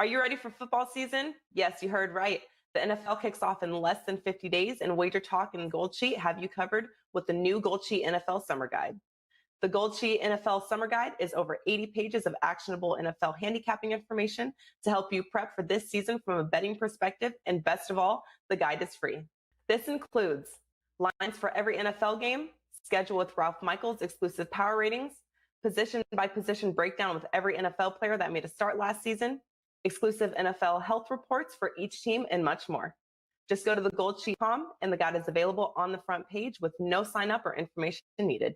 Are you ready for football season? Yes, you heard right. The NFL kicks off in less than 50 days, and WagerTalk and Gold Sheet have you covered with the new Gold Sheet NFL Summer Guide. The Gold Sheet NFL Summer Guide is over 80 pages of actionable NFL handicapping information to help you prep for this season from a betting perspective, and best of all, the guide is free. This includes lines for every NFL game, schedule with Ralph Michaels' exclusive power ratings, position-by-position breakdown with every NFL player that made a start last season, exclusive NFL health reports for each team, and much more. Just go to thegoldsheet.com, and the guide is available on the front page with no sign-up or information needed.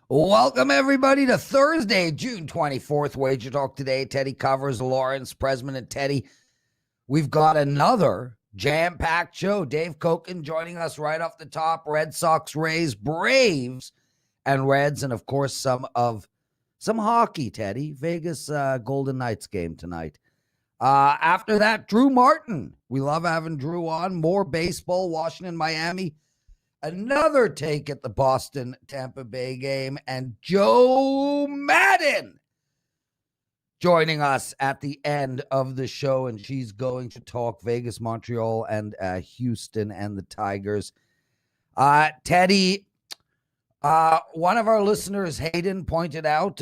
Welcome, everybody, to Thursday, June 24th, WagerTalk Today. Teddy covers Lawrence, Prez and Teddy. We've got another jam-packed show. Dave Cokin joining us right off the top. Red Sox, Rays, Braves, and Reds, and, of course, some hockey, Teddy. Vegas Golden Knights game tonight. After that, Drew Martin. We love having Drew on. More baseball, Washington, Miami. Another take at the Boston-Tampa Bay game, and Jo Madden joining us at the end of the show, and she's going to talk Vegas, Montreal, and Houston and the Tigers. Teddy, one of our listeners, Hayden, pointed out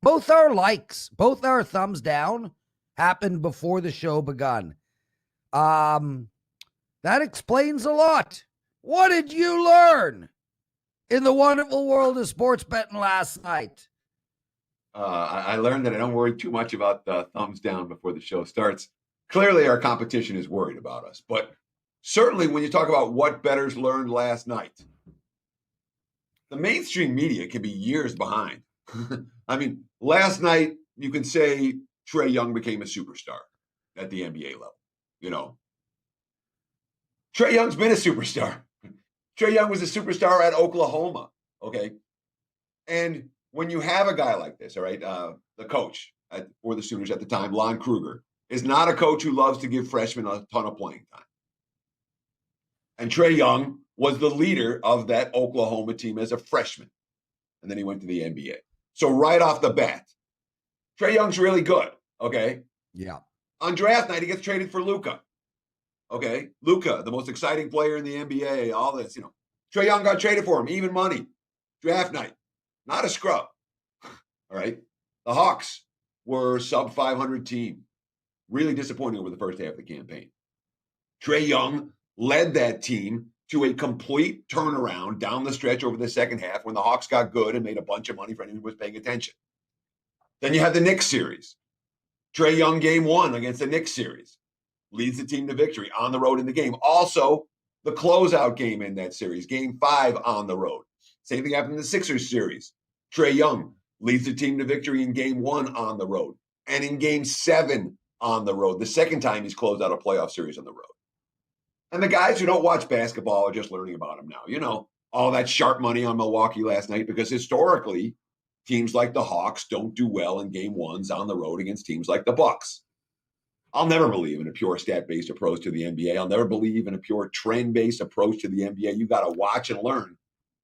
both our thumbs down happened before the show begun. That explains a lot. What did you learn in the wonderful world of sports betting last night? I learned that I don't worry too much about the thumbs down before the show starts. Clearly, our competition is worried about us. But certainly when you talk about what bettors learned last night, the mainstream media can be years behind. I mean, last night, you can say Trae Young became a superstar at the NBA level, you know. Trae Young's been a superstar. Trae Young was a superstar at Oklahoma, okay? And when you have a guy like this, all right, the coach for the Sooners at the time, Lon Kruger, is not a coach who loves to give freshmen a ton of playing time. And Trae Young was the leader of that Oklahoma team as a freshman. And then he went to the NBA. So right off the bat, Trae Young's really good, okay? Yeah. On draft night, he gets traded for Luka. Okay, Luka, the most exciting player in the NBA, all this, you know. Trae Young got traded for him, even money. Draft night, not a scrub. All right. The Hawks were sub 500 team. Really disappointing over the first half of the campaign. Trae Young led that team to a complete turnaround down the stretch over the second half when the Hawks got good and made a bunch of money for anyone who was paying attention. Then you have the Knicks series. Trae Young game 1 against the Knicks series. Leads the team to victory on the road in the game. Also, the closeout game in that series, game 5 on the road. Same thing happened in the Sixers series. Trae Young leads the team to victory in game 1 on the road. And in game 7 on the road, the second time he's closed out a playoff series on the road. And the guys who don't watch basketball are just learning about him now. You know, all that sharp money on Milwaukee last night, because historically, teams like the Hawks don't do well in game 1s on the road against teams like the Bucks. I'll never believe in a pure stat-based approach to the NBA. I'll never believe in a pure trend-based approach to the NBA. You got to watch and learn.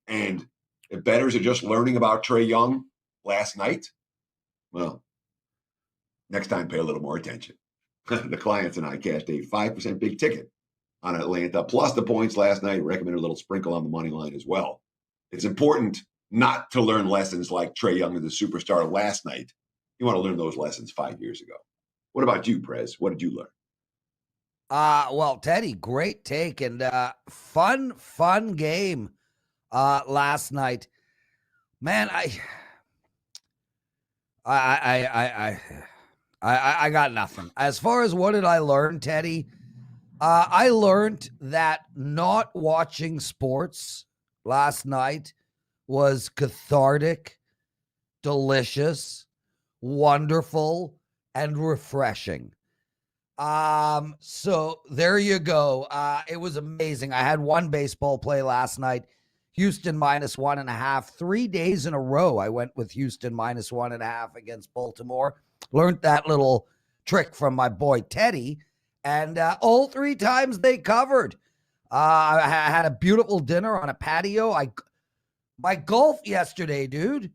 And if bettors are just learning about Trae Young last night, well, next time pay a little more attention. The clients and I cashed a 5% big ticket on Atlanta, plus the points last night. Recommended a little sprinkle on the money line as well. It's important not to learn lessons like Trae Young as a superstar last night. You want to learn those lessons 5 years ago. What about you, Prez? What did you learn? Well, Teddy, great take and fun game last night. Man, I got nothing. As far as what did I learn, Teddy? I learned that not watching sports last night was cathartic, delicious, wonderful, and refreshing. So there you go. It was amazing. I had one baseball play last night. Houston -1.5. 3 days in a row, I went with Houston -1.5 against Baltimore. Learned that little trick from my boy Teddy, and all 3 times they covered. I had a beautiful dinner on a patio. My golf yesterday, dude,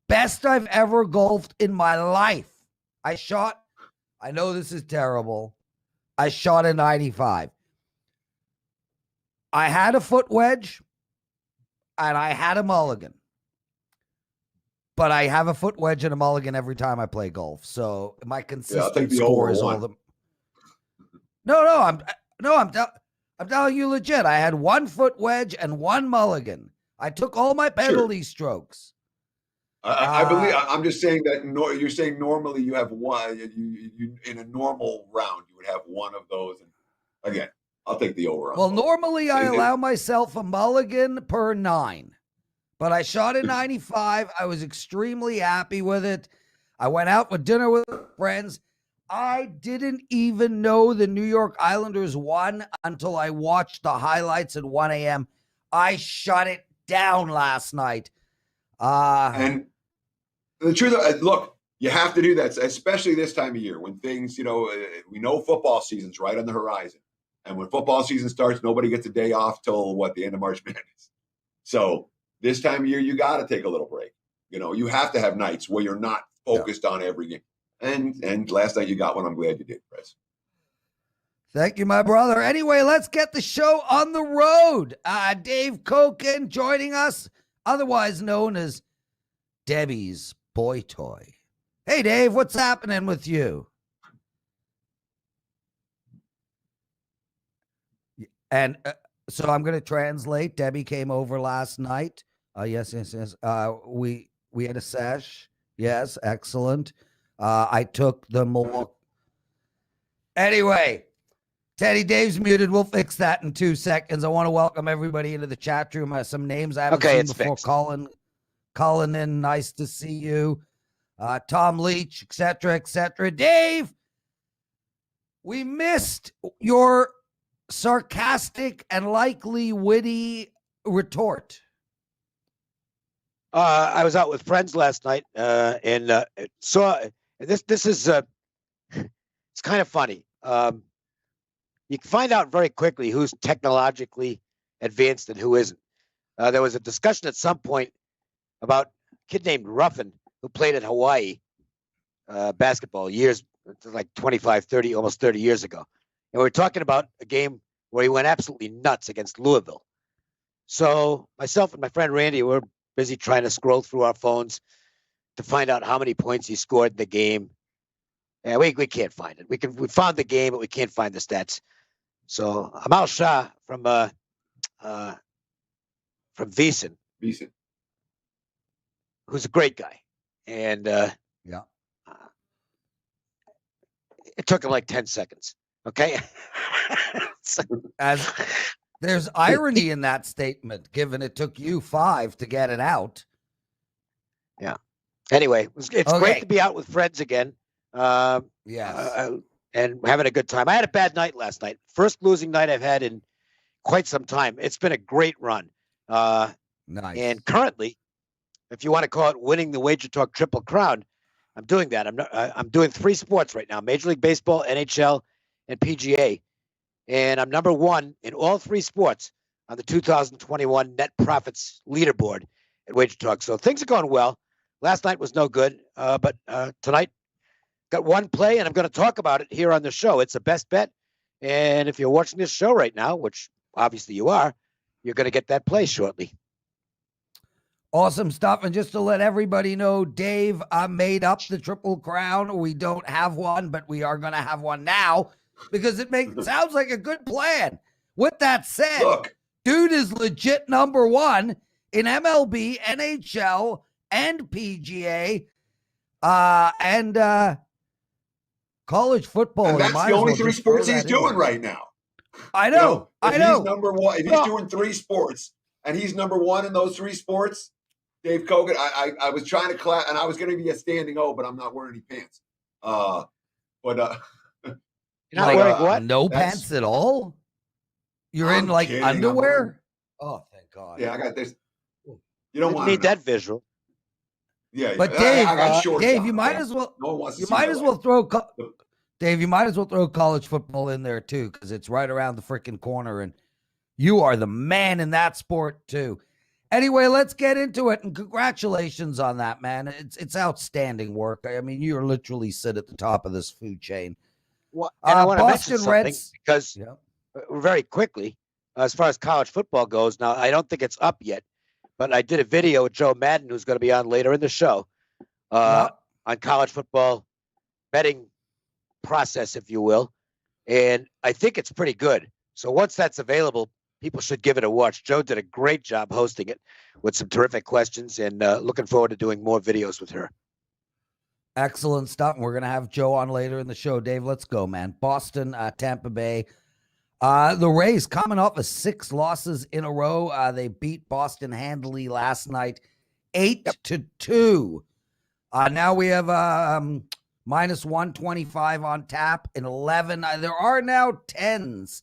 best I've ever golfed in my life. I know this is terrible. I shot a 95. I had a foot wedge and I had a mulligan. But I have a foot wedge and a mulligan every time I play golf. So my consistent score is all the. I'm telling you legit. I had 1 foot wedge and 1 mulligan. I took all my penalty strokes. I believe. I'm just saying that you're saying normally you have one. You in a normal round you would have 1 of those. And again, I'll take the over. Well, normally I allow myself a mulligan per 9, but I shot a 95. I was extremely happy with it. I went out for dinner with friends. I didn't even know the New York Islanders won until I watched the highlights at 1 a.m. I shut it down last night. And the truth, look, you have to do that, especially this time of year when things, we know football season's right on the horizon. And when football season starts, nobody gets a day off till the end of March Madness. So this time of year, you got to take a little break. You have to have nights where you're not focused on every game. And last night you got one. I'm glad you did, Prez. Thank you, my brother. Anyway, let's get the show on the road. Dave Cokin joining us, otherwise known as Debbie's Boy Toy. Hey, Dave, what's happening with you? And so I'm going to translate. Debbie came over last night. Yes. We had a sesh. Yes, excellent. I took the Milwaukee. Anyway, Teddy, Dave's muted. We'll fix that in 2 seconds. I want to welcome everybody into the chat room. Some names I haven't seen before. Fixed. Colin in, nice to see you. Tom Leach, etc. Dave, we missed your sarcastic and likely witty retort. I was out with friends last night and saw this is it's kind of funny. You can find out very quickly who's technologically advanced and who isn't. There was a discussion at some point about a kid named Ruffin who played at Hawaii basketball like 25, 30, almost 30 years ago. And we were talking about a game where he went absolutely nuts against Louisville. So myself and my friend Randy were busy trying to scroll through our phones to find out how many points he scored in the game. And we can't find it. We found the game, but we can't find the stats. So Amal Shah from Veasan, who's a great guy, and it took him like 10 seconds. Okay. As there's irony in that statement, given it took you 5 to get it out. Yeah. Anyway, it's great to be out with friends again. Yes. And having a good time. I had a bad night last night. First losing night I've had in quite some time. It's been a great run. Nice. And currently, if you want to call it winning the WagerTalk Triple Crown, I'm doing that. I'm doing 3 sports right now: Major League Baseball, NHL, and PGA. And I'm number 1 in all 3 sports on the 2021 net profits leaderboard at WagerTalk. So things are going well. Last night was no good, but tonight got 1 play, and I'm going to talk about it here on the show. It's a best bet. And if you're watching this show right now, which obviously you are, you're going to get that play shortly. Awesome stuff. And just to let everybody know, Dave made up the Triple Crown. We don't have one, but we are going to have one now because it sounds like a good plan. With that said, dude is legit number 1 in MLB, NHL, and PGA, and college football. And that's the only 3 sports he's doing right now. I know. I know. He's number 1. If he's doing 3 sports and he's number 1 in those 3 sports, Dave Cokin, I was trying to clap, and I was going to be a standing O, but I'm not wearing any pants. You're not wearing what? No pants at all? You're in like kidding. Underwear? Oh, thank God. Yeah, I got this. You don't need that visual. Yeah, but Dave, I got shorts Dave, on. you might as well. No one wants to you might as well throw. Dave, you might as well throw college football in there too, because it's right around the freaking corner, and you are the man in that sport too. Anyway, let's get into it, and congratulations on that, man. It's outstanding work. I mean, you literally sit at the top of this food chain. Well, and I want to mention Boston something Reds, because yeah. very quickly, as far as college football goes, now I don't think it's up yet, but I did a video with Jo Madden, who's going to be on later in the show, on college football betting process, if you will, and I think it's pretty good. So once that's available, people should give it a watch. Jo did a great job hosting it with some terrific questions, and looking forward to doing more videos with her. Excellent stuff. We're going to have Jo on later in the show. Dave, let's go, man. Boston, Tampa Bay. The Rays coming off of 6 losses in a row. They beat Boston handily last night, 8-2. Now we have minus 125 on tap in 11. There are now 10s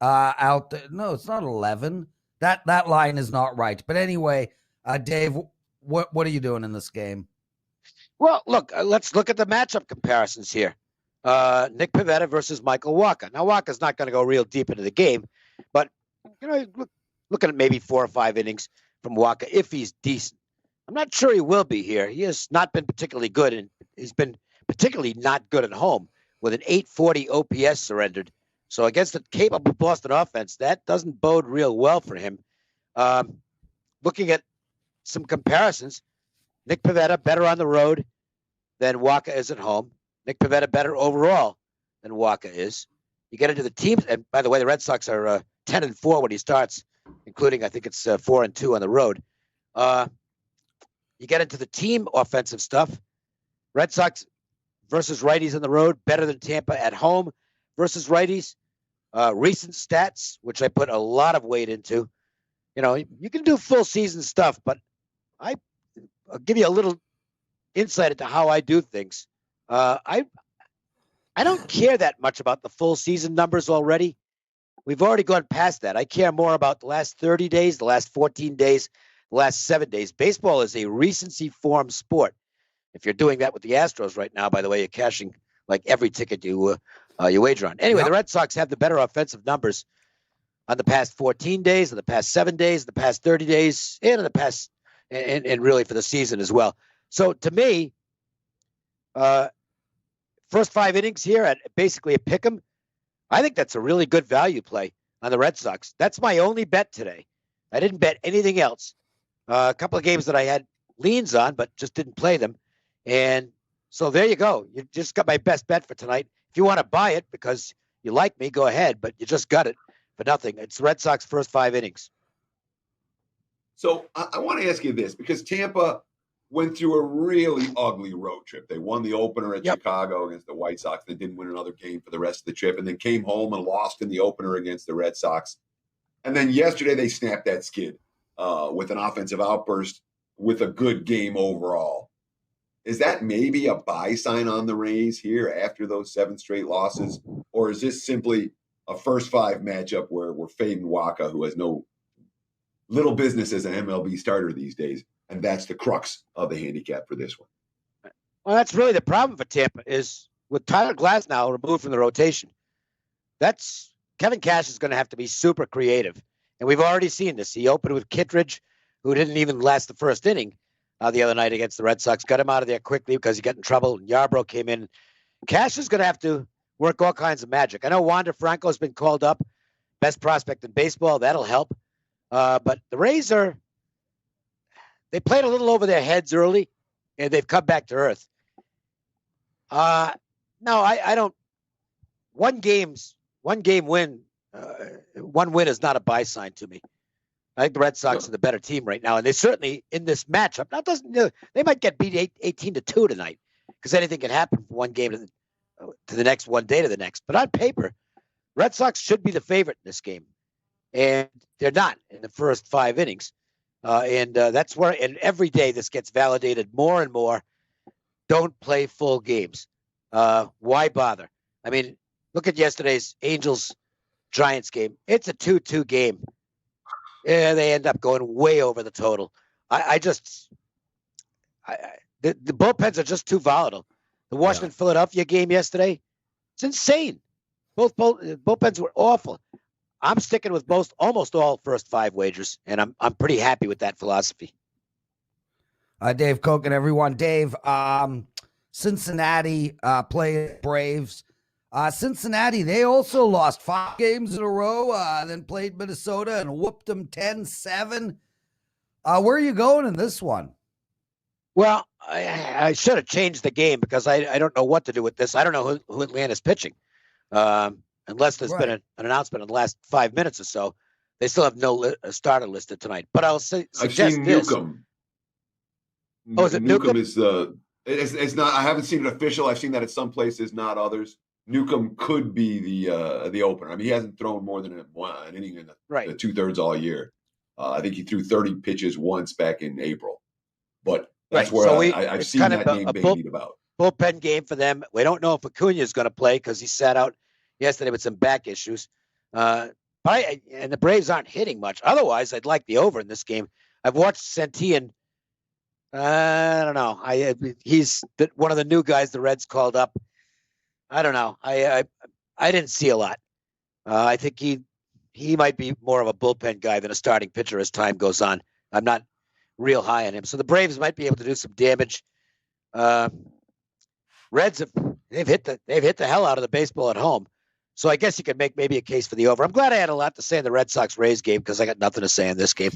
out there. No, it's not 11. That line is not right. But anyway, Dave, what are you doing in this game? Well, look, let's look at the matchup comparisons here. Nick Pivetta versus Michael Wacha. Now, Wacha's not going to go real deep into the game, but looking at maybe 4 or 5 innings from Wacha if he's decent. I'm not sure he will be here. He has not been particularly good, and he's been particularly not good at home with an 840 OPS surrendered. So against the capable Boston offense, that doesn't bode real well for him. Looking at some comparisons, Nick Pivetta better on the road than Wacha is at home. Nick Pivetta better overall than Wacha is. You get into the teams, and by the way, the Red Sox are 10-4 when he starts, including I think it's 4-2 on the road. You get into the team offensive stuff. Red Sox versus righties on the road, better than Tampa at home versus righties. Recent stats, which I put a lot of weight into. You can do full season stuff, but I'll give you a little insight into how I do things. I don't care that much about the full season numbers already. We've already gone past that. I care more about the last 30 days, the last 14 days, the last 7 days. Baseball is a recency form sport. If you're doing that with the Astros right now, by the way, you're cashing like every ticket you wager on. Anyway, The Red Sox have the better offensive numbers on the past 14 days, on the past 7 days, the past 30 days, and in the past, and really for the season as well. So to me, first 5 innings here at basically a pick 'em, I think that's a really good value play on the Red Sox. That's my only bet today. I didn't bet anything else. A couple of games that I had leans on, but just didn't play them. And so there you go. You just got my best bet for tonight. If you want to buy it because you like me, go ahead, but you just got it for nothing. It's Red Sox first 5 innings. So I want to ask you this, because Tampa went through a really ugly road trip. They won the opener at Chicago against the White Sox. They didn't win another game for the rest of the trip, and then came home and lost in the opener against the Red Sox. And then yesterday they snapped that skid with an offensive outburst with a good game overall. Is that maybe a buy sign on the Rays here after those 7 straight losses? Or is this simply a first 5 matchup where we're fading Wacha, who has no little business as an MLB starter these days? And that's the crux of the handicap for this one. Well, that's really the problem for Tampa is with Tyler Glasnow removed from the rotation. That's Kevin Cash is going to have to be super creative. And we've already seen this. He opened with Kittredge, who didn't even last the first inning the other night against the Red Sox. Got him out of there quickly because he got in trouble. And Yarbrough came in. Cash is going to have to work all kinds of magic. I know Wander Franco has been called up. Best prospect in baseball. That'll help. But the Rays they played a little over their heads early, and they've come back to earth. No, I don't. One game win. One win is not a buy sign to me. I think the Red Sox are the better team right now, and they certainly in this matchup. Now, they might get beat 18-2 tonight because anything can happen from one game to the next, one day to the next. But on paper, Red Sox should be the favorite in this game, and they're not in the first 5 innings. That's where, and every day this gets validated more and more. Don't play full games. Why bother? I mean, look at yesterday's Angels-Giants game. It's a 2-2 game. Yeah, they end up going way over the total. The bullpens are just too volatile. The Washington-Philadelphia game yesterday, It's insane. Both bullpens were awful. I'm sticking with almost all first 5 wagers, and I'm pretty happy with that philosophy. Dave Cokin, everyone. Dave, Cincinnati played Braves. Cincinnati, they also lost 5 games in a row, then played Minnesota and whooped them 10-7. Where are you going in this one? Well, I should have changed the game because I don't know what to do with this. I don't know who Atlanta's pitching. Unless there's been an announcement in the last 5 minutes or so. They still have no starter listed tonight. But I'll say, I've seen Newcomb. Oh, is it Newcomb? It's not. I haven't seen it official. I've seen that at some places, not others. Newcomb could be the opener. I mean, he hasn't thrown more than an inning in the 2/3 all year. I think he threw 30 pitches once back in April. But that's where I've seen that name bandied about. Bullpen game for them. We don't know if Acuna is going to play because he sat out yesterday with some back issues. And the Braves aren't hitting much. Otherwise, I'd like the over in this game. I've watched Santillan. I don't know. He's one of the new guys the Reds called up. I don't know. I didn't see a lot. I think he might be more of a bullpen guy than a starting pitcher as time goes on. I'm not real high on him. So the Braves might be able to do some damage. Reds they've hit the hell out of the baseball at home. So I guess you could make maybe a case for the over. I'm glad I had a lot to say in the Red Sox-Rays game because I got nothing to say in this game.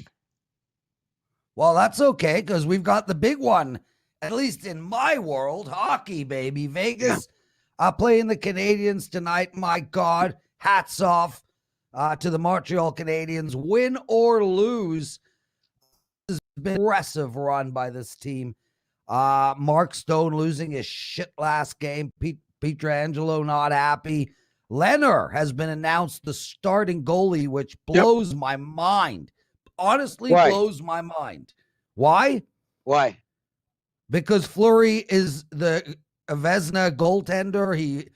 Well, that's okay because we've got the big one, at least in my world, hockey, baby. Vegas playing the Canadiens tonight. My God, hats off to the Montreal Canadiens. Win or lose, this has been an impressive run by this team. Mark Stone losing his shit last game. Pietrangelo not happy. Leonard has been announced the starting goalie, which blows my mind. Honestly, blows my mind. Why? Why? Because Fleury is the Vezina goaltender. He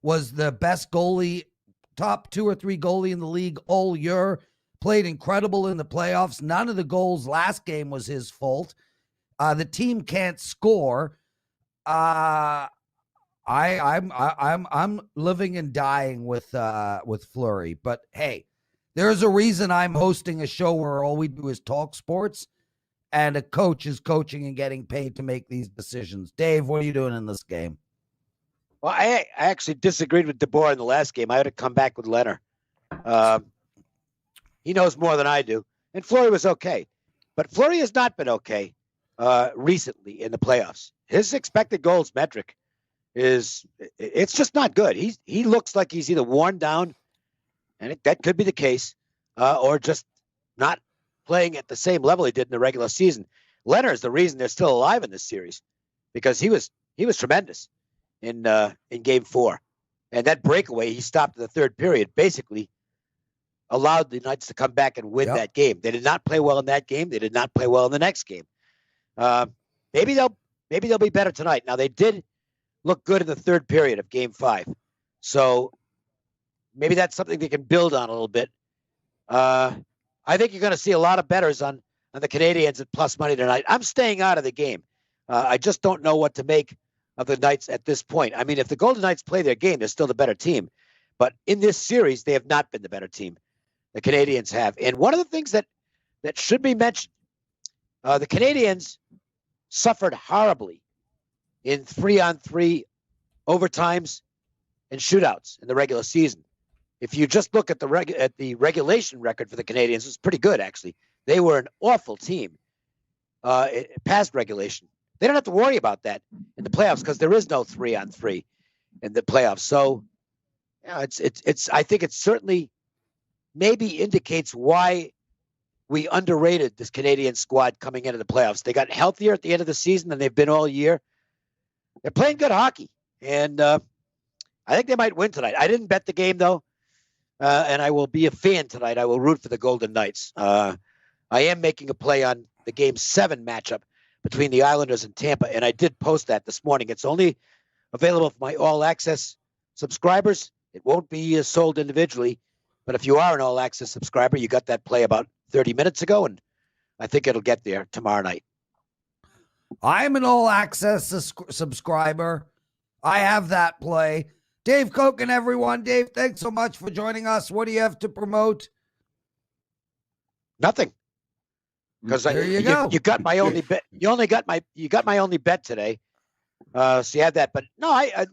was the best goalie, top 2 or 3 goalie in the league all year. Played incredible in the playoffs. None of the goals last game was his fault. The team can't score. I'm living and dying with Fleury. But hey, there's a reason I'm hosting a show where all we do is talk sports, and a coach is coaching and getting paid to make these decisions. Dave, what are you doing in this game? Well, I actually disagreed with DeBoer in the last game. I would have come back with Leonard. He knows more than I do, and Fleury was okay, but Fleury has not been okay recently in the playoffs. His expected goals metric it's just not good. He looks like he's either worn down, and that could be the case, or just not playing at the same level he did in the regular season. Leonard is the reason they're still alive in this series because he was tremendous in Game 4, and that breakaway he stopped in the 3rd period basically allowed the Knights to come back and win that game. They did not play well in that game. They did not play well in the next game. Maybe they'll be better tonight. Now they did look good in the 3rd period of Game 5. So maybe that's something they can build on a little bit. I think you're going to see a lot of bettors on the Canadiens at plus money tonight. I'm staying out of the game. I just don't know what to make of the Knights at this point. I mean, if the Golden Knights play their game, they're still the better team. But in this series, they have not been the better team. The Canadiens have. And one of the things that should be mentioned, the Canadiens suffered horribly in 3-on-3 overtimes and shootouts in the regular season. If you just look at the regulation record for the Canadiens, it's pretty good, actually. They were an awful team past regulation. They don't have to worry about that in the playoffs because there is no 3-on-3 in the playoffs. So, it's. I think it certainly maybe indicates why we underrated this Canadian squad coming into the playoffs. They got healthier at the end of the season than they've been all year. They're playing good hockey, and I think they might win tonight. I didn't bet the game, though, and I will be a fan tonight. I will root for the Golden Knights. I am making a play on the Game 7 matchup between the Islanders and Tampa, and I did post that this morning. It's only available for my all-access subscribers. It won't be sold individually, but if you are an all-access subscriber, you got that play about 30 minutes ago, and I think it'll get there tomorrow night. I'm an all-access subscriber. I have that play. Dave Cokin, everyone. Dave, thanks so much for joining us. What do you have to promote? Nothing. Because you go. You got my only bet. You got my only bet today. So you had that. But no, I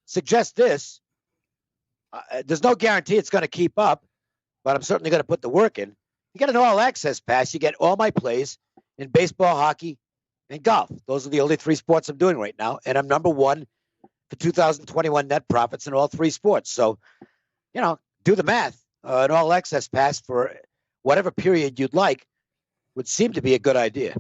suggest this. There's no guarantee it's going to keep up, but I'm certainly going to put the work in. You get an all-access pass. You get all my plays in baseball, hockey, and golf. Those are the only 3 sports I'm doing right now, and I'm number 1 for 2021 net profits in all 3 sports. So, do the math. An all-access pass for whatever period you'd like would seem to be a good idea.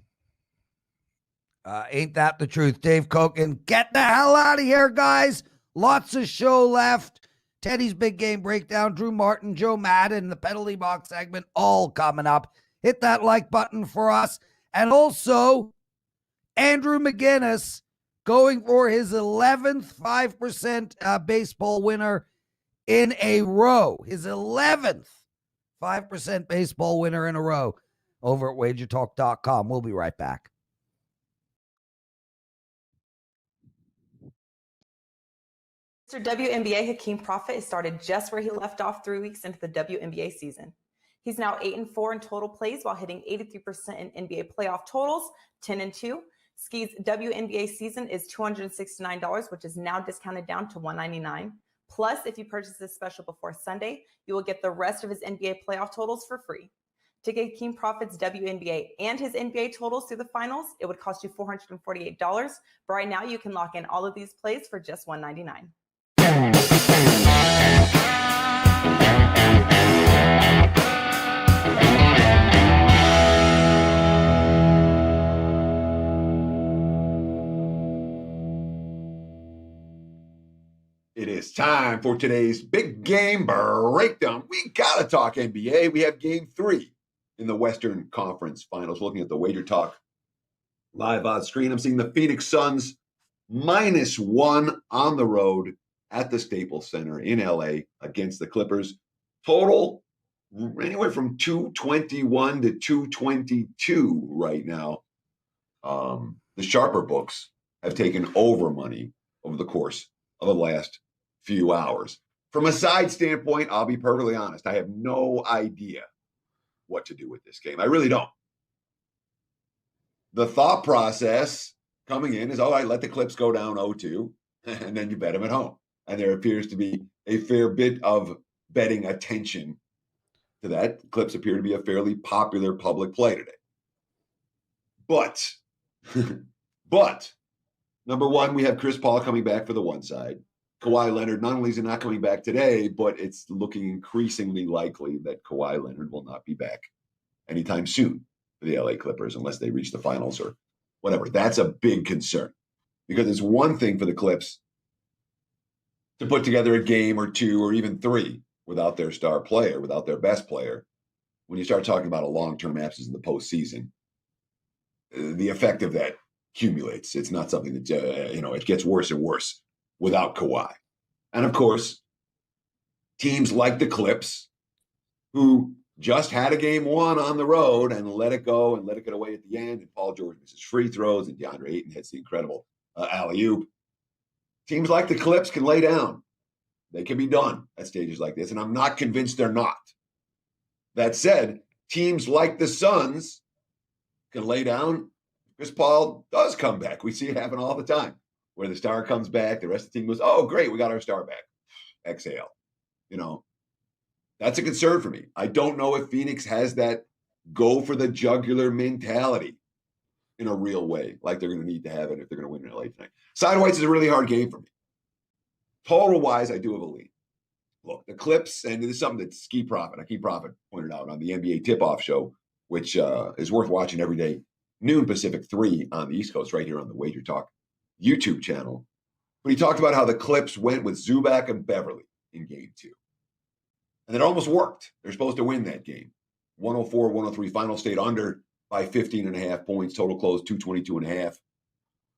Ain't that the truth? Dave Cokin, get the hell out of here, guys. Lots of show left. Teddy's Big Game Breakdown, Drew Martin, Jo Madden, the penalty box segment, all coming up. Hit that like button for us. And also, Andrew McGinnis going for his 11th 5% baseball winner in a row. His 11th 5% baseball winner in a row over at WagerTalk.com. We'll be right back. Mr. WNBA Hakeem Prophet has started just where he left off 3 weeks into the WNBA season. He's now 8-4 in total plays while hitting 83% in NBA playoff totals, 10-2. Ski's WNBA season is $269, which is now discounted down to $199. Plus, if you purchase this special before Sunday, you will get the rest of his NBA playoff totals for free. To get Hakeem Prophet's WNBA and his NBA totals through the finals, it would cost you $448. But right now, you can lock in all of these plays for just $199. It is time for today's big game breakdown. We got to talk NBA. We have game 3 in the Western Conference Finals. Looking at the WagerTalk live odds screen, I'm seeing the Phoenix Suns -1 on the road at the Staples Center in LA against the Clippers. Total anywhere from 221 to 222 right now. The sharper books have taken over money over the course of the last few hours. From a side standpoint, I'll be perfectly honest. I have no idea what to do with this game. I really don't. The thought process coming in is, all right, let the Clips go down 0-2, and then you bet them at home. And there appears to be a fair bit of betting attention to that. Clips appear to be a fairly popular public play today. But number one, we have Chris Paul coming back for the one side. Kawhi Leonard, not only is he not coming back today, but it's looking increasingly likely that Kawhi Leonard will not be back anytime soon for the LA Clippers unless they reach the finals or whatever. That's a big concern because it's one thing for the Clips to put together a game or 2 or even 3 without their star player, without their best player. When you start talking about a long-term absence in the postseason, the effect of that accumulates. It's not something that, it gets worse and worse without Kawhi. And of course, teams like the Clips, who just had a game 1 on the road and let it go and let it get away at the end, and Paul George misses free throws, and DeAndre Ayton hits the incredible alley-oop. Teams like the Clips can lay down. They can be done at stages like this, and I'm not convinced they're not. That said, teams like the Suns can lay down. Chris Paul does come back. We see it happen all the time, where the star comes back, the rest of the team goes, oh, great, we got our star back. Exhale. That's a concern for me. I don't know if Phoenix has that go for the jugular mentality in a real way, like they're going to need to have it if they're going to win in LA tonight. Sidewise is a really hard game for me. Total-wise, I do have a lead. Look, the Clips, and this is something that Hakeem Prophet pointed out on the NBA Tip-Off Show, which is worth watching every day, noon Pacific, 3 on the East Coast, right here on the Wager Talk YouTube channel. But he talked about how the Clips went with Zubac and Beverly in game 2. And it almost worked. They're supposed to win that game. 104-103 final, stayed under by 15.5 points, total close 222.5.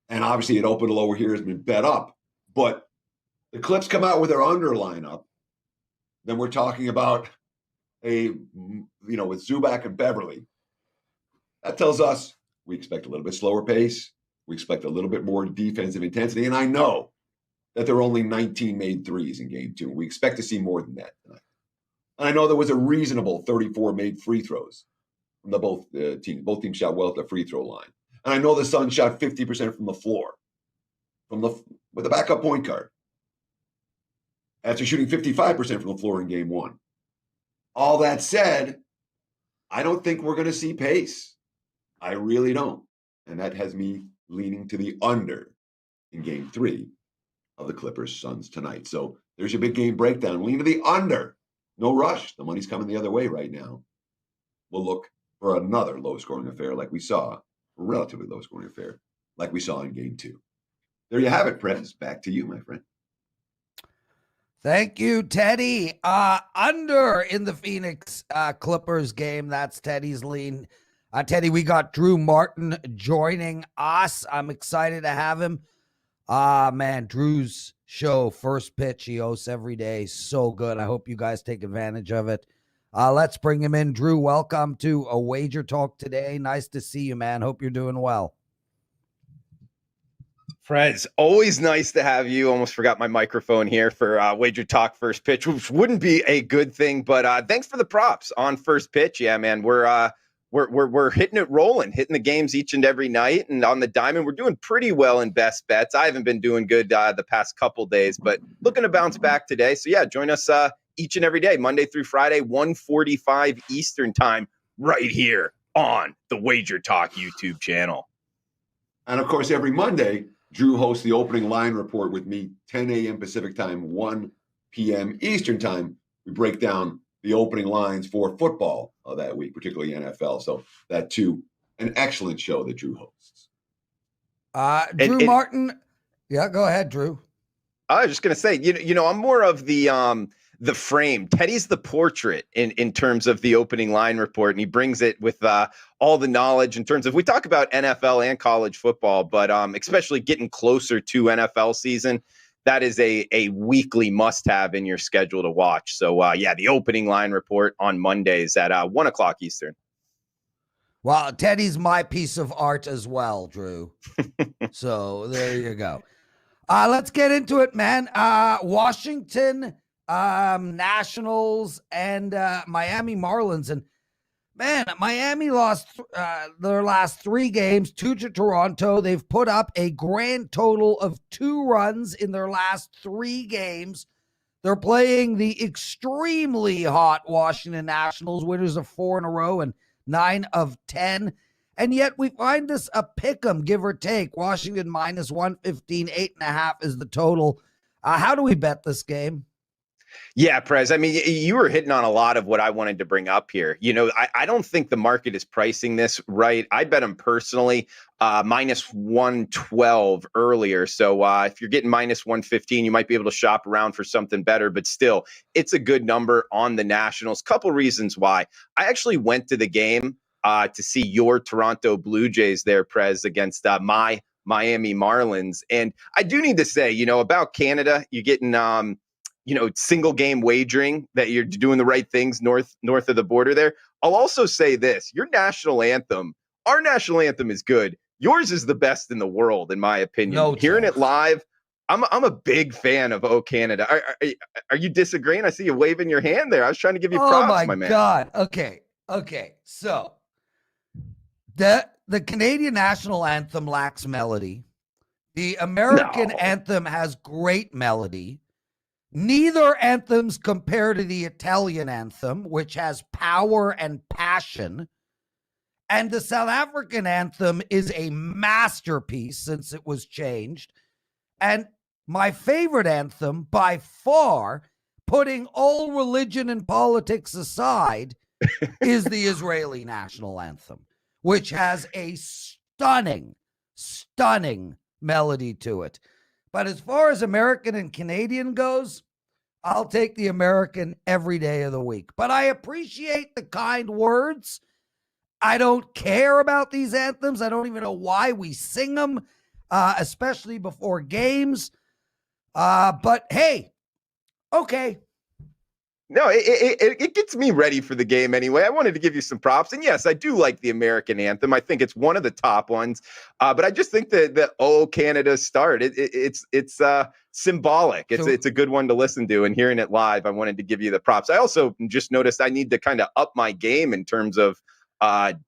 And obviously it opened lower here, has been bet up. But the Clips come out with their under lineup. Then we're talking about with Zubac and Beverly. That tells us we expect a little bit slower pace. We expect a little bit more defensive intensity. And I know that there were only 19 made threes in game 2. We expect to see more than that tonight. And I know there was a reasonable 34 made free throws from both teams. Both teams shot well at the free throw line. And I know the Suns shot 50% from the floor with a backup point guard after shooting 55% from the floor in game 1. All that said, I don't think we're going to see pace. I really don't. And that has me leaning to the under in game 3 of the Clippers Suns tonight. So there's your big game breakdown. Lean to the under. No rush. The money's coming the other way right now. We'll look for another low-scoring affair like we saw, relatively low-scoring affair like we saw in game 2. There you have it, Prez. Back to you, my friend. Thank you, Teddy. Under in the Phoenix Clippers game. That's Teddy's lean. Teddy, we got Drew Martin joining us. I'm excited to have him. Man, Drew's show, First Pitch, he hosts every day. So good. I hope you guys take advantage of it. Let's bring him in. Drew, welcome to a Wager Talk Today. Nice to see you, man. Hope you're doing well. Prez, always nice to have you. Almost forgot my microphone here for Wager Talk First Pitch, which wouldn't be a good thing, but thanks for the props on First Pitch. Yeah, man, we're hitting it rolling, hitting the games each and every night, and on the diamond, we're doing pretty well in best bets. I haven't been doing good the past couple days, but looking to bounce back today. So yeah, join us each and every day, Monday through Friday, 1:45 Eastern time, right here on the Wager Talk YouTube channel. And of course, every Monday, Drew hosts the opening line report with me, 10 a.m. Pacific time, 1 p.m. Eastern time. We break down the opening lines for football that week, particularly NFL. So that too, an excellent show that Drew hosts. Drew Martin. Yeah, go ahead, Drew. I was just going to say, you know, I'm more of the frame. Teddy's the portrait in terms of the opening line report, and he brings it with all the knowledge in terms of, we talk about NFL and college football, but especially getting closer to NFL season, that is a weekly must-have in your schedule to watch. So, yeah, the opening line report on Mondays at 1 o'clock Eastern. Well, Teddy's my piece of art as well, Drew. So there you go. Let's get into it, man. Washington Nationals and Miami Marlins. And man, Miami lost their last 3 games, 2 to Toronto. They've put up a grand total of 2 runs in their last 3 games. They're playing the extremely hot Washington Nationals, winners of 4 in a row and 9 of 10. And yet we find this a pick'em, give or take. Washington minus 115, 8.5 is the total. How do we bet this game? Yeah, Prez. I mean, you were hitting on a lot of what I wanted to bring up here. You know, I don't think the market is pricing this right. I bet them personally minus 112 earlier. So if you're getting minus 115, you might be able to shop around for something better. But still, it's a good number on the Nationals. Couple reasons why. I actually went to the game to see your Toronto Blue Jays there, Prez, against my Miami Marlins. And I do need to say, you know, about Canada, you're getting single game wagering, that you're doing the right things north of the border there. I'll also say this, our national anthem is good. Yours is the best in the world, in my opinion. No Hearing chance. it live, I'm a big fan of O Canada. Are you disagreeing? I see you waving your hand there. I was trying to give you props, my man. Oh my God. Okay. So the Canadian national anthem lacks melody. The American anthem has great melody. Neither anthems compare to the Italian anthem, which has power and passion. And the South African anthem is a masterpiece since it was changed. And my favorite anthem, by far, putting all religion and politics aside, is the Israeli national anthem, which has a stunning melody to it. But as far as American and Canadian goes, I'll take the American every day of the week. But I appreciate the kind words. I don't care about these anthems. I don't even know why we sing them, especially before games. But hey, okay. No, it gets me ready for the game anyway. I wanted to give you some props. And yes, I do like the American anthem. I think it's one of the top ones. But I just think that the Oh Canada start, it's symbolic. It's a good one to listen to. And hearing it live, I wanted to give you the props. I also just noticed I need to kind of up my game in terms of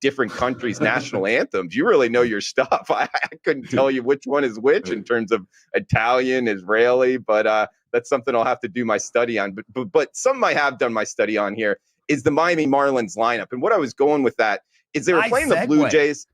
different countries' national anthems. You really know your stuff. I couldn't tell you which one is which in terms of Italian, Israeli, but that's something I'll have to do my study on. But something I have done my study on here is the Miami Marlins lineup. And what I was going with that is they were playing the Blue Jays.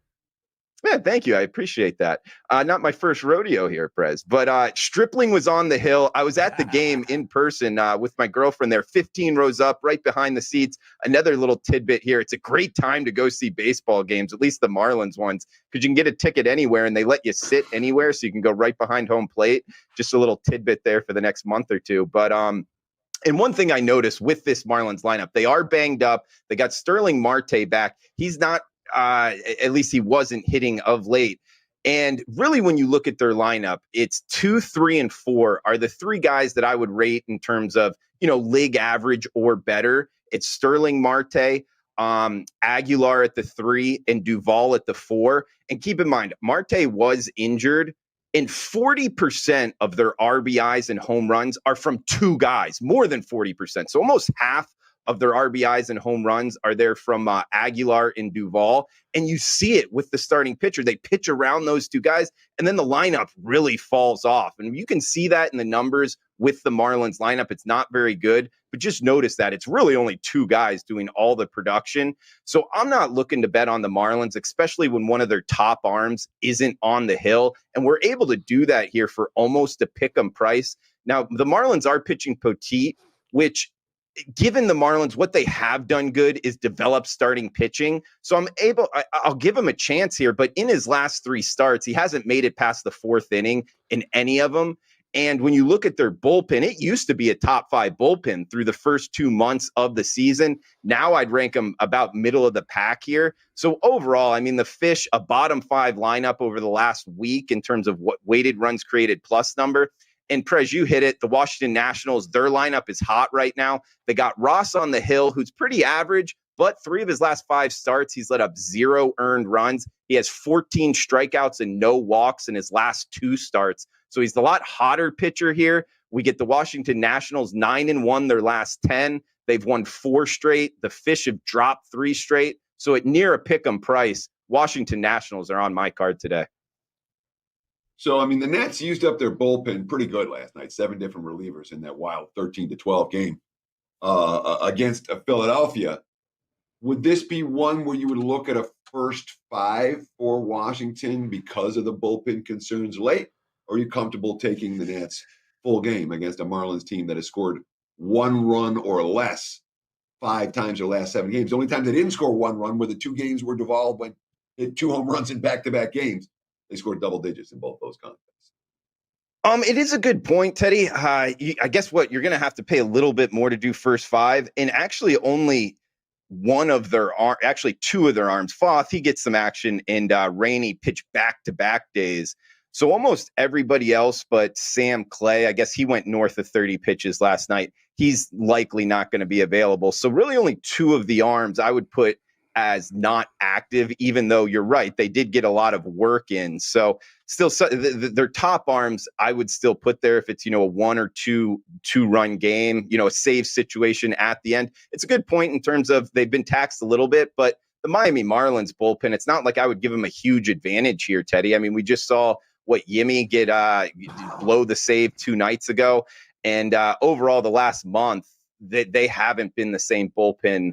Yeah, thank you. I appreciate that. Not my first rodeo here, Prez, but Stripling was on the hill. I was at the game in person with my girlfriend there, 15 rows up, right behind the seats. Another little tidbit here. It's a great time to go see baseball games, at least the Marlins ones, because you can get a ticket anywhere and they let you sit anywhere, so you can go right behind home plate. Just a little tidbit there for the next month or two. But and one thing I noticed with this Marlins lineup, they are banged up. They got Sterling Marte back. He's not, at least he wasn't hitting of late. And really, when you look at their lineup, it's 2, 3, and 4 are the three guys that I would rate in terms of, league average or better. It's Sterling Marte, Aguilar at the 3, and Duvall at the 4. And keep in mind, Marte was injured, and 40% of their RBIs and home runs are from two guys, more than 40%. So almost half of their RBIs and home runs are there from Aguilar and Duvall. And you see it with the starting pitcher. They pitch around those two guys, and then the lineup really falls off. And you can see that in the numbers with the Marlins lineup. It's not very good, but just notice that it's really only two guys doing all the production. So I'm not looking to bet on the Marlins, especially when one of their top arms isn't on the hill. And we're able to do that here for almost a pick 'em price. Now, the Marlins are pitching Poteet, which, given the Marlins, what they have done good is develop starting pitching. So I'll give him a chance here, but in his last 3 starts, he hasn't made it past the 4th inning in any of them. And when you look at their bullpen, it used to be a top 5 bullpen through the first 2 months of the season. Now I'd rank them about middle of the pack here. So overall, I mean, the Fish, a bottom 5 lineup over the last week in terms of what weighted runs created plus number. And Prez, you hit it. The Washington Nationals, their lineup is hot right now. They got Ross on the hill, who's pretty average, but 3 of his last 5 starts, he's let up 0 earned runs. He has 14 strikeouts and no walks in his last 2 starts. So he's a lot hotter pitcher here. We get the Washington Nationals 9-1 their last 10. They've won 4 straight. The Fish have dropped 3 straight. So at near a pick 'em price, Washington Nationals are on my card today. So, I mean, the Nats used up their bullpen pretty good last night. 7 different relievers in that wild 13-12 game against Philadelphia. Would this be one where you would look at a first 5 for Washington because of the bullpen concerns late? Or are you comfortable taking the Nats full game against a Marlins team that has scored 1 run or less 5 times their last 7 games? The only time they didn't score 1 run were the 2 games where Duvall hit 2 home runs in back-to-back games. They scored double digits in both those contests. It is a good point, Teddy. I guess what you're going to have to pay a little bit more to do first 5, and actually only 2 of their arms. Foth, he gets some action, and Rainey pitched back-to-back days. So almost everybody else but Sam Clay, I guess he went north of 30 pitches last night. He's likely not going to be available. So really only 2 of the arms I would put as not active, even though you're right, they did get a lot of work in. So still, their top arms I would still put there if it's, a 1 or 2 run game, a save situation at the end. It's a good point in terms of they've been taxed a little bit, but the Miami Marlins bullpen, it's not like I would give them a huge advantage here, Teddy. I mean, we just saw Yimmy get blow the save 2 nights ago. And overall, the last month, they haven't been the same bullpen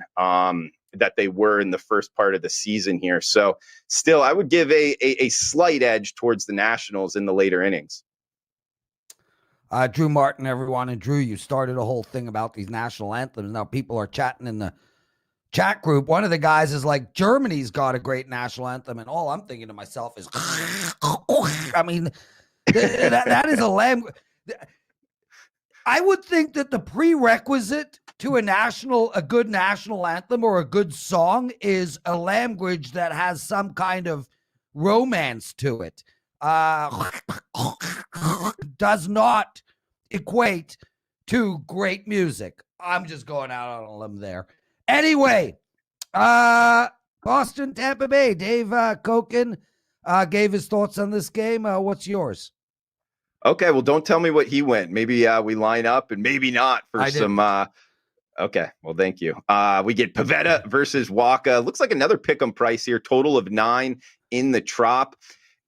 that they were in the first part of the season here. So still, I would give a slight edge towards the Nationals in the later innings. Drew Martin, everyone. And Drew, you started a whole thing about these national anthems. Now people are chatting in the chat group. One of the guys is like, Germany's got a great national anthem. And all I'm thinking to myself is, I mean, that is a language. I would think that the prerequisite to a good national anthem or a good song is a language that has some kind of romance to it. Does not equate to great music. I'm just going out on a limb there. Anyway, Boston, Tampa Bay. Dave Cokin gave his thoughts on this game. What's yours? Okay, well, don't tell me what he went. Maybe we line up and maybe not for some. Okay, well, thank you. We get Pivetta versus Waka. Looks like another pick'em price here. Total of 9 in the Trop.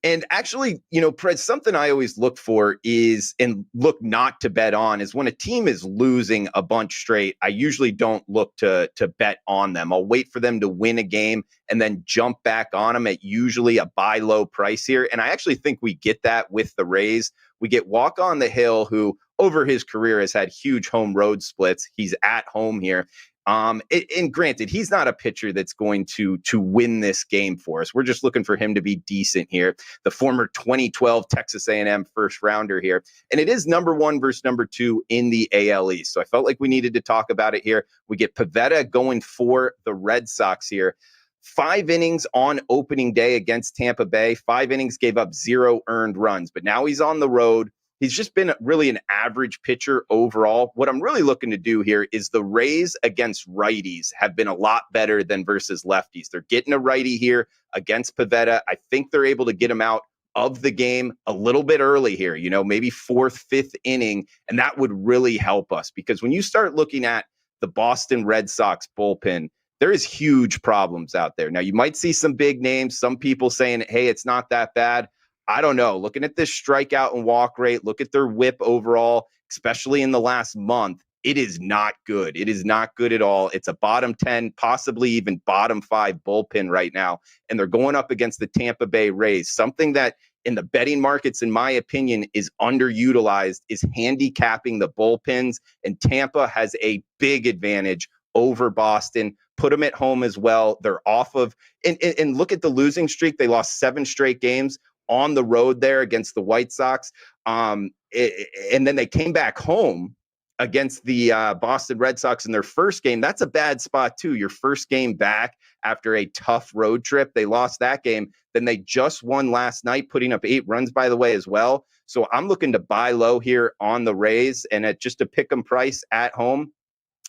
And actually, Prez, something I always look for is, and look not to bet on, is when a team is losing a bunch straight, I usually don't look to bet on them. I'll wait for them to win a game and then jump back on them at usually a buy low price here. And I actually think we get that with the Rays. We get Walk on the Hill, who over his career has had huge home road splits. He's at home here. And granted, he's not a pitcher that's going to win this game for us. We're just looking for him to be decent here. The former 2012 Texas A&M first rounder here. And it is number 1 versus number 2 in the AL East. So I felt like we needed to talk about it here. We get Pivetta going for the Red Sox here. 5 innings on opening day against Tampa Bay. 5 innings, gave up 0 earned runs. But now he's on the road. He's just been really an average pitcher overall. What I'm really looking to do here is the Rays against righties have been a lot better than versus lefties. They're getting a righty here against Pivetta. I think they're able to get him out of the game a little bit early here, maybe 4th, 5th inning. And that would really help us, because when you start looking at the Boston Red Sox bullpen, there is huge problems out there. Now, you might see some big names, some people saying, hey, it's not that bad. I don't know. Looking at this strikeout and walk rate, look at their whip overall, especially in the last month, it is not good. It is not good at all. It's a bottom 10, possibly even bottom 5 bullpen right now. And they're going up against the Tampa Bay Rays. Something that in the betting markets, in my opinion, is underutilized is handicapping the bullpens. And Tampa has a big advantage over Boston. Put them at home as well. They're off of, and look at the losing streak. They lost 7 straight games on the road there against the White Sox. And then they came back home against the Boston Red Sox in their first game. That's a bad spot too. Your first game back after a tough road trip. They lost that game. Then they just won last night, putting up 8 runs, by the way, as well. So I'm looking to buy low here on the Rays, and at just a pick 'em price at home,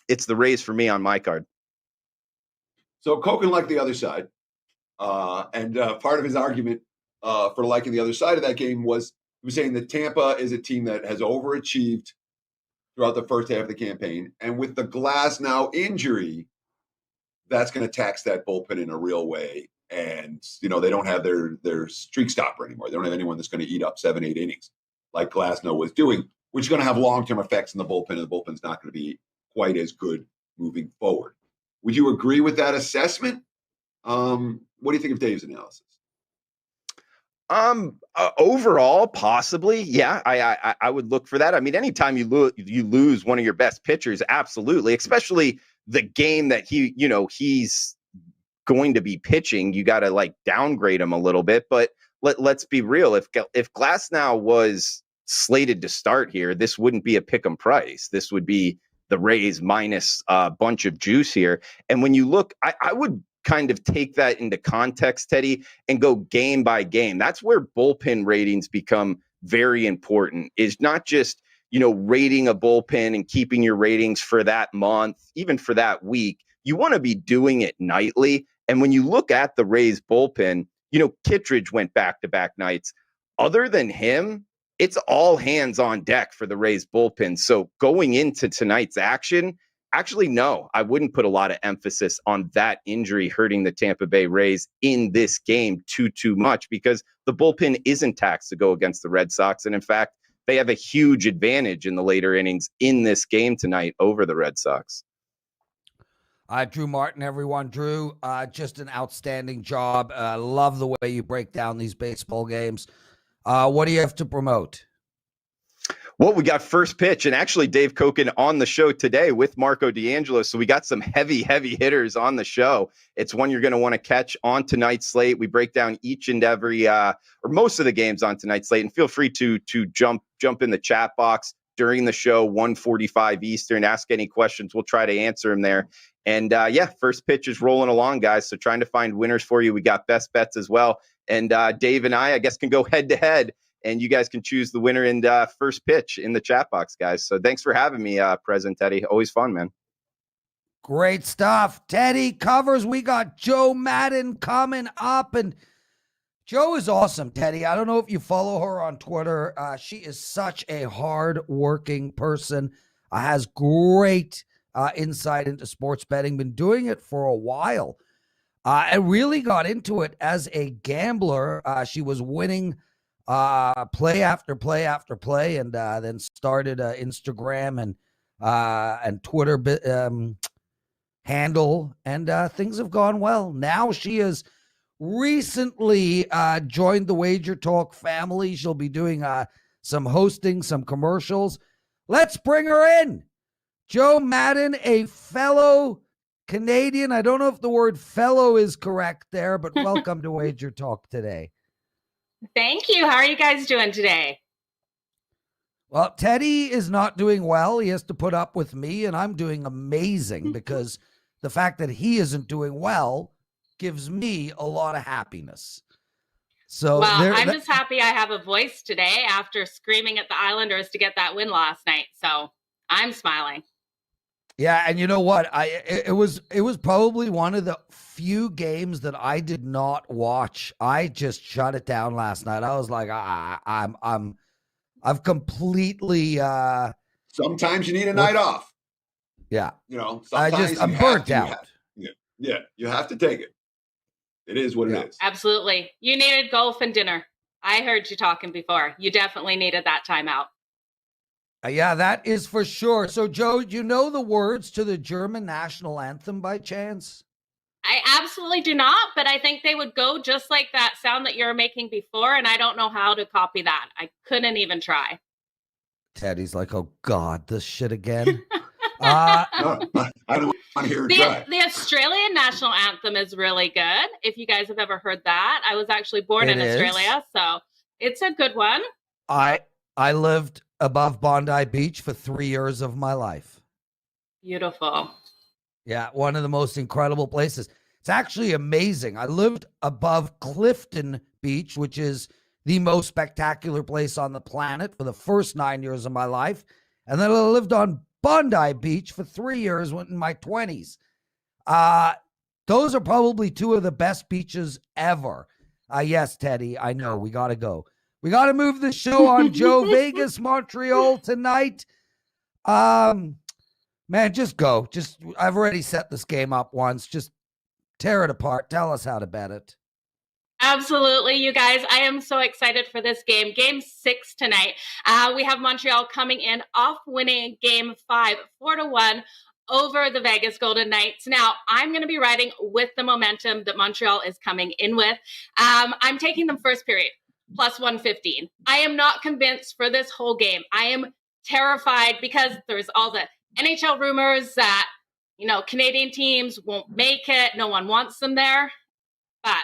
it's the Rays for me on my card. So Cokin liked the other side. And part of his argument for liking the other side of that game was he was saying that Tampa is a team that has overachieved throughout the first half of the campaign. And with the Glasnow injury, that's going to tax that bullpen in a real way. And, they don't have their streak stopper anymore. They don't have anyone that's going to eat up 7, 8 innings like Glasnow was doing, which is going to have long-term effects in the bullpen, and the bullpen's not going to be quite as good moving forward. Would you agree with that assessment? What do you think of Dave's analysis? Overall, possibly, yeah. I would look for that. I mean, anytime you lose one of your best pitchers, absolutely. Especially the game that he's going to be pitching, you got to downgrade him a little bit. But let's be real. If Glasnow was slated to start here, this wouldn't be a pick'em price. This would be the Rays minus a bunch of juice here. And when you look, I would kind of take that into context, Teddy, and go game by game. That's where bullpen ratings become very important, is not just, rating a bullpen and keeping your ratings for that month, even for that week. You want to be doing it nightly. And when you look at the Rays bullpen, Kittredge went back-to-back nights. Other than him, it's all hands on deck for the Rays bullpen. So going into tonight's action, actually, no, I wouldn't put a lot of emphasis on that injury hurting the Tampa Bay Rays in this game too much, because the bullpen isn't taxed to go against the Red Sox. And in fact, they have a huge advantage in the later innings in this game tonight over the Red Sox. Drew Martin, everyone. Drew, just an outstanding job. Love the way you break down these baseball games. What do you have to promote? Well, we got First Pitch, and actually Dave Cokin on the show today with Marco D'Angelo. So we got some heavy hitters on the show. It's one you're going to want to catch on tonight's slate. We break down each and every, or most of the games on tonight's slate. And feel free to jump in the chat box during the show, 1:45 Eastern. Ask any questions. We'll try to answer them there. And First Pitch is rolling along, guys. So trying to find winners for you. We got best bets as well. And Dave and I guess, can go head to head and you guys can choose the winner in first pitch in the chat box, guys. So thanks for having me, Prez and Teddy. Always fun, man. Great stuff. Teddy covers. We got Jo Madden coming up, and Jo is awesome, Teddy. I don't know if you follow her on Twitter. She is such a hard-working person. Has great insight into sports betting. Been doing it for a while. I really got into it as a gambler. She was winning play after play after play, and then started Instagram and Twitter handle, and things have gone well. Now she has recently joined the WagerTalk family. She'll be doing some hosting, some commercials. Let's bring her in. Jo Madden, a fellow Canadian. I don't know if the word fellow is correct there, but welcome to WagerTalk today. Thank you. How are you guys doing today? Well, Teddy is not doing well. He has to put up with me, and I'm doing amazing because the fact that he isn't doing well gives me a lot of happiness. So well, I'm just happy I have a voice today after screaming at the Islanders to get that win last night. So I'm smiling. Yeah, and you know what? It was probably one of the few games that I did not watch. I just shut it down last night. I was like, I've completely. Sometimes you need a night off. Yeah, sometimes I'm burnt out. Yeah, you have to take it. It is what it is. Absolutely. You needed golf and dinner. I heard you talking before. You definitely needed that time out. Yeah, that is for sure. So, Jo, you know the words to the German national anthem by chance? I absolutely do not, but I think they would go just like that sound that you were making before, and I don't know how to copy that. I couldn't even try. Teddy's like, oh, God, this shit again? No, I don't want to hear it try. The Australian national anthem is really good. If you guys have ever heard that. I was actually born in Australia, so it's a good one. I lived above Bondi Beach for 3 years of my life. Beautiful. Yeah, one of the most incredible places. It's actually amazing. I lived above Clifton Beach, which is the most spectacular place on the planet, for the first 9 years of my life. And then I lived on Bondi Beach for 3 years in my 20s. Those are probably two of the best beaches ever. Yes, Teddy, I know. We got to go. We got to move the show on, Jo. Vegas, Montreal tonight. Man, just go. I've already set this game up once. Just tear it apart. Tell us how to bet it. Absolutely, you guys. I am so excited for this game. Game 6 tonight. We have Montreal coming in off winning game 5, 4-1 over the Vegas Golden Knights. Now, I'm going to be riding with the momentum that Montreal is coming in with. I'm taking them first period, plus 115. I am not convinced for this whole game. I am terrified because there's all the NHL rumors that, Canadian teams won't make it. No one wants them there. But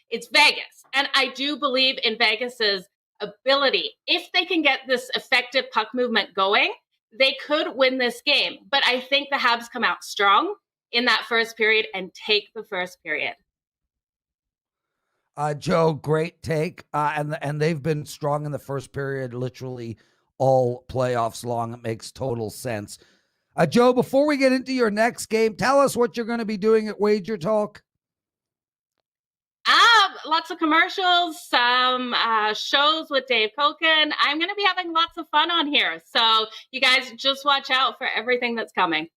it's Vegas. And I do believe in Vegas's ability. If they can get this effective puck movement going, they could win this game. But I think the Habs come out strong in that first period and take the first period. Jo, great take. And they've been strong in the first period, literally all playoffs long. It makes total sense. Jo, before we get into your next game, tell us what you're going to be doing at WagerTalk. Lots of commercials, some shows with Dave Cokin. I'm going to be having lots of fun on here. So you guys just watch out for everything that's coming.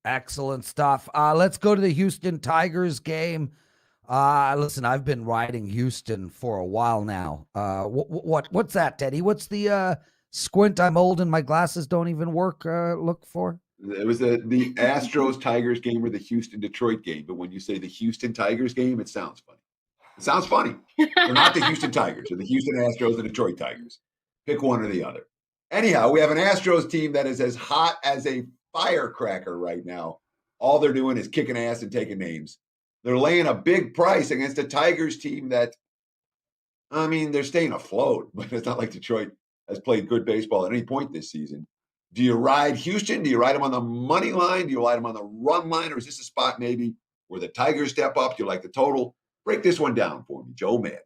Excellent stuff. Let's go to the Houston Tigers game. Listen, I've been riding Houston for a while now. What's that, Teddy? What's the squint I'm old and my glasses don't even work look for? It was the Astros-Tigers game or the Houston-Detroit game. But when you say the Houston-Tigers game, it sounds funny. It sounds funny. They're not the Houston Tigers. They're the Houston Astros and Detroit Tigers. Pick one or the other. Anyhow, we have an Astros team that is as hot as a firecracker right now. All they're doing is kicking ass and taking names. They're laying a big price against a Tigers team that, they're staying afloat. But it's not like Detroit has played good baseball at any point this season. Do you ride Houston? Do you ride them on the money line? Do you ride them on the run line? Or is this a spot maybe where the Tigers step up? Do you like the total? Break this one down for me, Jo Madden.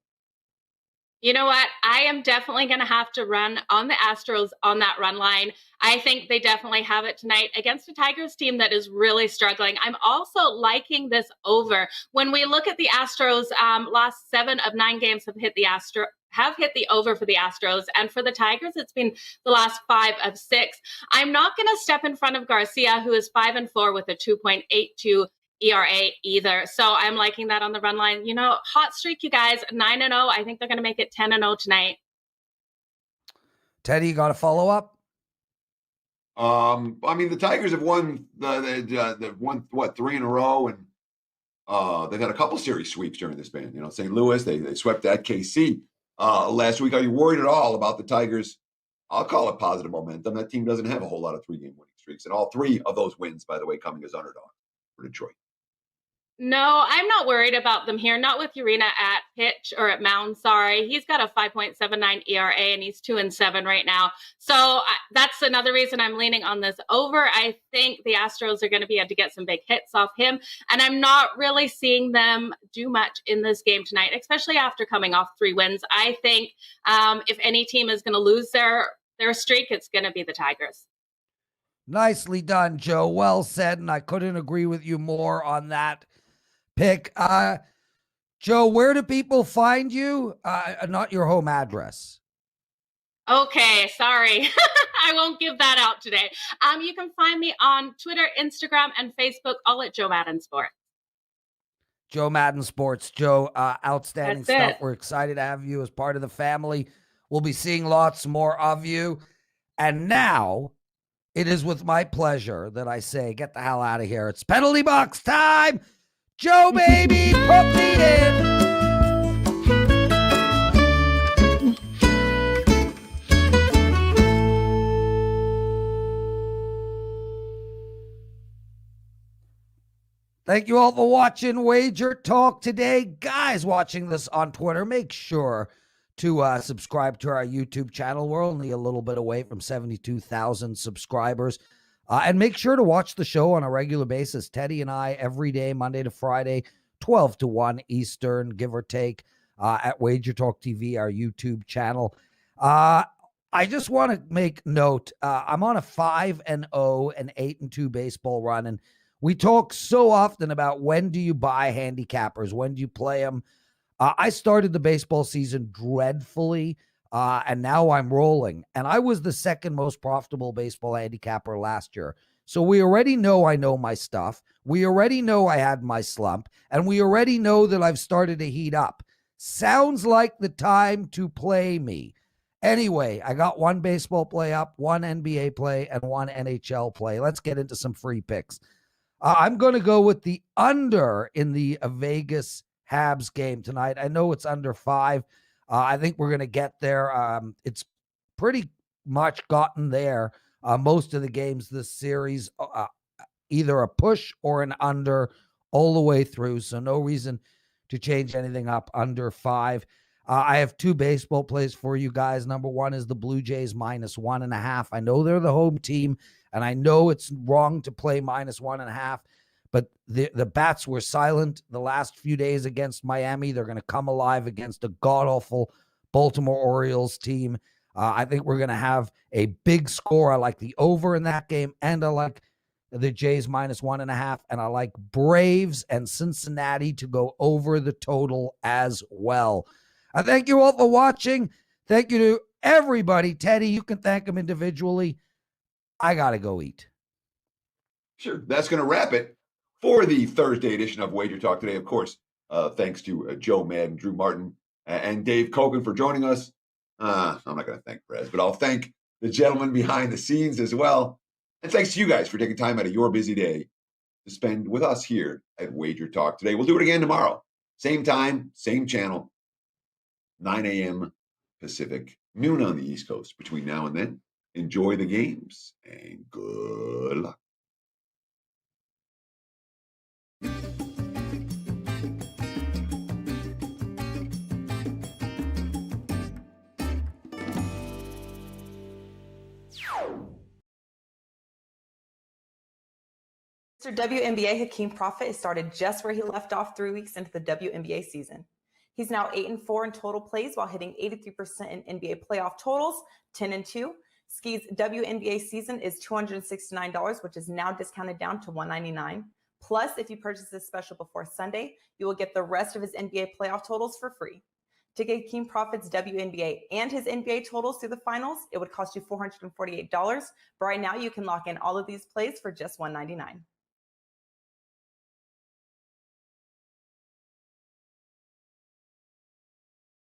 You know what? I am definitely going to have to run on the Astros on that run line. I think they definitely have it tonight against a Tigers team that is really struggling. I'm also liking this over. When we look at the Astros, last 7 of 9 games have hit the over for the Astros, and for the Tigers, it's been the last 5 of 6. I'm not going to step in front of Garcia, who is 5-4 with a 2.82 ERA either. So I'm liking that on the run line. You know, hot streak, you guys, 9-0. I think they're going to make it 10-0 tonight. Teddy, you got a follow up? I mean, the Tigers have won they've won 3 in a row, and they've had a couple series sweeps during this span. You know, St. Louis, they swept at KC last week. Are you worried at all about the Tigers? I'll call it positive momentum. That team doesn't have a whole lot of 3-game winning streaks, and all 3 of those wins, by the way, coming as underdogs for Detroit. No, I'm not worried about them here. Not with Urena at pitch or at mound. Sorry. He's got a 5.79 ERA and he's 2-7 right now. So that's another reason I'm leaning on this over. I think the Astros are going to be able to get some big hits off him. And I'm not really seeing them do much in this game tonight, especially after coming off 3 wins. I think if any team is going to lose their streak, it's going to be the Tigers. Nicely done, Joe. Well said. And I couldn't agree with you more on that pick. Joe, where do people find you? Not your home address. Okay, sorry. I won't give that out today. You can find me on Twitter, Instagram, and Facebook, all at Jo Madden Sports. Jo Madden Sports. Joe, outstanding That's stuff. it. We're excited to have you as part of the family. We'll be seeing lots more of you. And now it is with my pleasure that I say, get the hell out of here. It's penalty box time. Joe, baby, put me in. Thank you all for watching Wager Talk today. Guys watching this on Twitter, make sure to subscribe to our YouTube channel. We're only a little bit away from 72,000 subscribers. And make sure to watch the show on a regular basis. Teddy and I, every day, Monday to Friday, 12 to 1 Eastern, give or take, at WagerTalk TV, our YouTube channel. I just want to make note, I'm on a 5-0 and 8-2 baseball run, and we talk so often about when do you buy handicappers, when do you play them. I started the baseball season dreadfully, and now I'm rolling. And I was the second most profitable baseball handicapper last year. So we already know I know my stuff. We already know I had my slump. And we already know that I've started to heat up. Sounds like the time to play me. Anyway, I got 1 baseball play up, 1 NBA play, and 1 NHL play. Let's get into some free picks. I'm going to go with the under in the Vegas Habs game tonight. I know it's under 5. I think we're going to get there. It's pretty much gotten there. Most of the games this series, either a push or an under all the way through. So no reason to change anything up under 5. I have 2 baseball plays for you guys. Number 1 is the Blue Jays -1.5. I know they're the home team, and I know it's wrong to play -1.5. But the bats were silent the last few days against Miami. They're going to come alive against a god-awful Baltimore Orioles team. I think we're going to have a big score. I like the over in that game, and I like the Jays -1.5, and I like Braves and Cincinnati to go over the total as well. I thank you all for watching. Thank you to everybody. Teddy, you can thank them individually. I got to go eat. Sure. That's going to wrap it for the Thursday edition of Wager Talk today. Of course, thanks to Jo Madden, Drew Martin, and Dave Cokin for joining us. I'm not going to thank Prez, but I'll thank the gentleman behind the scenes as well. And thanks to you guys for taking time out of your busy day to spend with us here at Wager Talk today. We'll do it again tomorrow. Same time, same channel, 9 a.m. Pacific, noon on the East Coast. Between now and then, enjoy the games and good luck. Mr. WNBA Hakeem Prophet has started just where he left off 3 weeks into the WNBA season. He's now 8-4 in total plays while hitting 83% in NBA playoff totals, 10-2. Ski's WNBA season is $269, which is now discounted down to $199. Plus, if you purchase this special before Sunday, you will get the rest of his NBA playoff totals for free. To get Keen Profit's WNBA and his NBA totals through the finals, it would cost you $448. But right now, you can lock in all of these plays for just $199.